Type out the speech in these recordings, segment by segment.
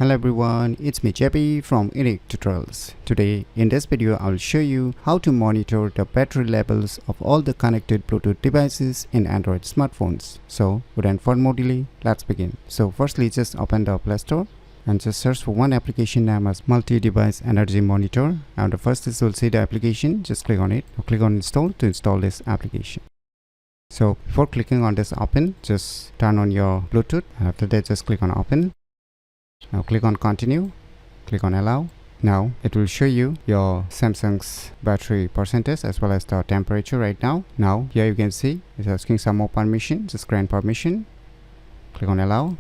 Hello everyone, it's me JP from UniqueTutorials. Today in this video I will show you how to monitor the battery levels of all the connected Bluetooth devices in Android smartphones. So without further more delay, let's begin. So firstly, just open the Play Store and just search for one application named as Multi-Device Energy Monitor. And the first is you'll see the application, just click on it or click on install to install this application. So before clicking on this open, just turn on your Bluetooth, and after that just click on open. Now click on continue, click on allow. Now it will show you your Samsung's battery percentage as well as the temperature right now. Now here you can see it's asking some more permission, just grant permission, click on allow.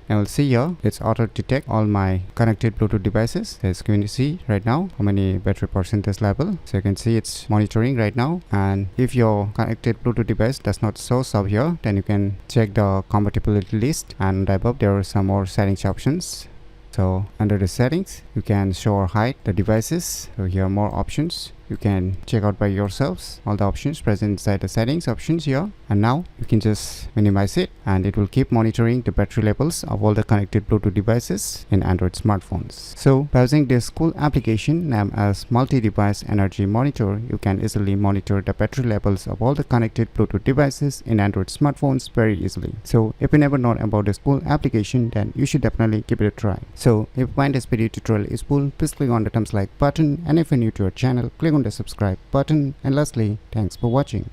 Now you'll see here it's auto detect all my connected Bluetooth devices. As you can see right now how many battery percentage level, so you can see it's monitoring right now. And if your connected Bluetooth device does not show up here, then you can check the compatibility list, and above there are some more settings options. So under the settings you can show or hide the devices. So here are more options. You can check out by yourselves all the options present inside the settings options here. And now you can just minimize it, and it will keep monitoring the battery levels of all the connected Bluetooth devices in Android smartphones. So by using this cool application named as Multi-Device Energy Monitor, you can easily monitor the battery levels of all the connected Bluetooth devices in Android smartphones very easily. So if you never known about this cool application, then you should definitely give it a try. So if you find this video tutorial useful, please click on the thumbs like button, and if you're new to our channel, click on the subscribe button. And lastly, thanks for watching.